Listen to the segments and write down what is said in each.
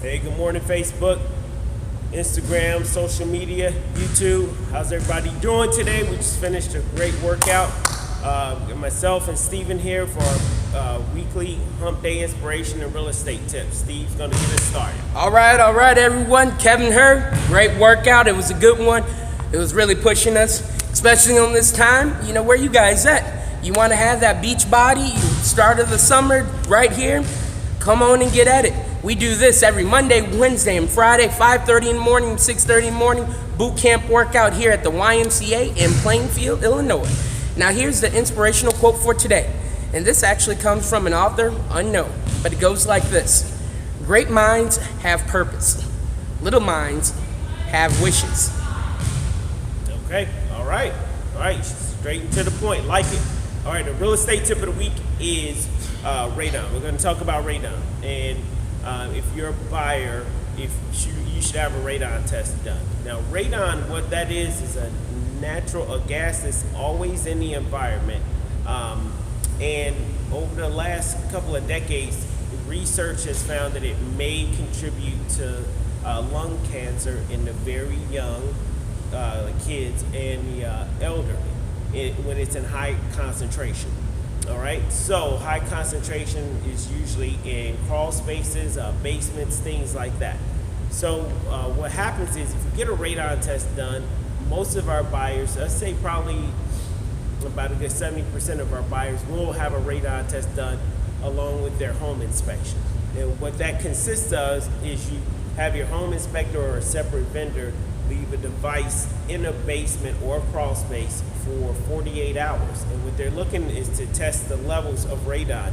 Hey, good morning, Facebook, Instagram, social media, YouTube. How's everybody doing today? We just finished a great workout. Myself and Steven here for our weekly Hump Day Inspiration and Real Estate Tips. Steve's going to get us started. All right, everyone. Kevin here. Great workout. It was a good one. It was really pushing us, especially on this time. You know, where you guys at? You want to have that beach body, start of the summer right here? Come on and get at it. We do this every Monday, Wednesday, and Friday, 5:30 in the morning, 6:30 in the morning. Boot camp workout here at the YMCA in Plainfield, Illinois. Now here's the inspirational quote for today. And this actually comes from an author unknown, but it goes like this. Great minds have purpose. Little minds have wishes. Okay, all right, straight and to the point, like it. All right, the real estate tip of the week is Radon. We're going to talk about Radon. And if you're a buyer, you should have a radon test done. Now, radon, what that is a gas that's always in the environment. And over the last couple of decades, research has found that it may contribute to lung cancer in the very young kids and the elderly when it's in high concentration. All right, so high concentration is usually in crawl spaces, basements, things like that. So what happens is if you get a radon test done, most of our buyers, let's say probably about a good 70% of our buyers will have a radon test done along with their home inspection. And what that consists of is you have your home inspector or a separate vendor leave a device in a basement or a crawl space for 48 hours. And what they're looking is to test the levels of radon.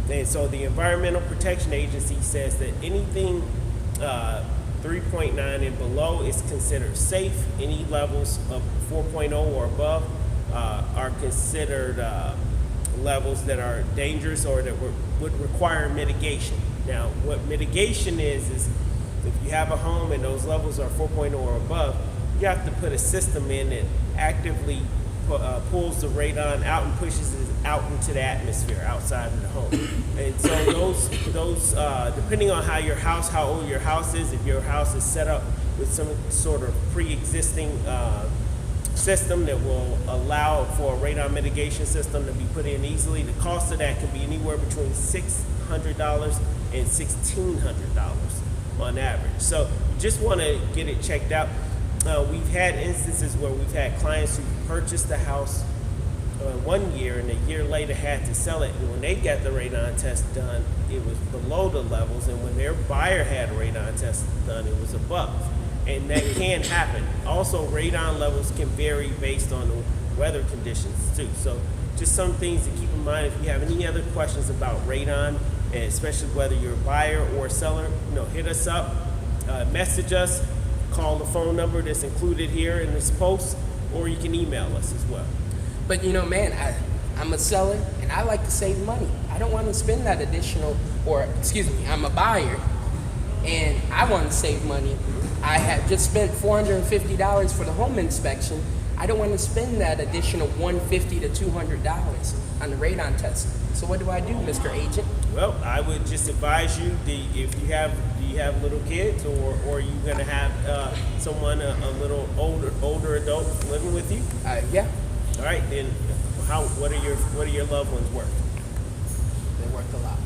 And so the Environmental Protection Agency says that anything 3.9 and below is considered safe. Any levels of 4.0 or above are considered levels that are dangerous or that would require mitigation. Now, what mitigation is if you have a home and those levels are 4.0 or above, you have to put a system in that actively pulls the radon out and pushes it out into the atmosphere outside of the home. And so those depending on how old your house is, if your house is set up with some sort of pre-existing system that will allow for a radon mitigation system to be put in easily, the cost of that can be anywhere between $600 and $1,600 on average. So you just want to get it checked out. We've had instances where we've had clients who purchased the house 1 year and a year later had to sell it, and when they got the radon test done, it was below the levels, and when their buyer had a radon test done, it was above. And that can happen. Also, radon levels can vary based on the weather conditions too. So just some things to keep in mind. If you have any other questions about radon, and especially whether you're a buyer or a seller, hit us up, message us, call the phone number that's included here in this post, or you can email us as well. But man, I'm a seller and I like to save money. I don't want to spend that additional, I'm a buyer and I want to save money. I have just spent $450 for the home inspection. I don't want to spend that additional $150 to $200 on the radon test. So what do I do, Mr. Agent? Well, I would just advise you, if you have little kids, or you gonna have someone a little older adult living with you? Yeah. All right, then what are your loved ones worth? They're worth a lot.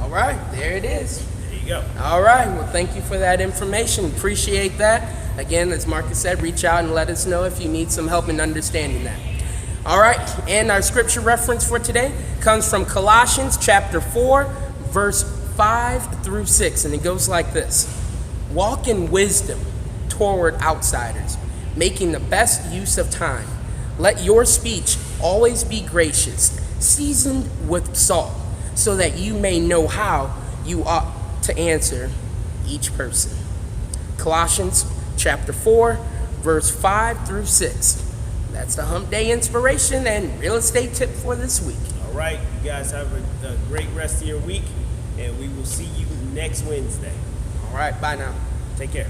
All right, there it is. There you go. All right, well, thank you for that information. Appreciate that. Again, as Marcus said, reach out and let us know if you need some help in understanding that. All right, and our scripture reference for today comes from Colossians chapter 4, verse 5 through 6, and it goes like this. Walk in wisdom toward outsiders, making the best use of time. Let your speech always be gracious, seasoned with salt, so that you may know how you ought to answer each person. Colossians chapter 4, verse 5 through 6. That's the Hump Day Inspiration and Real Estate Tip for this week. All right, you guys have a great rest of your week, and we will see you next Wednesday. All right, bye now. Take care.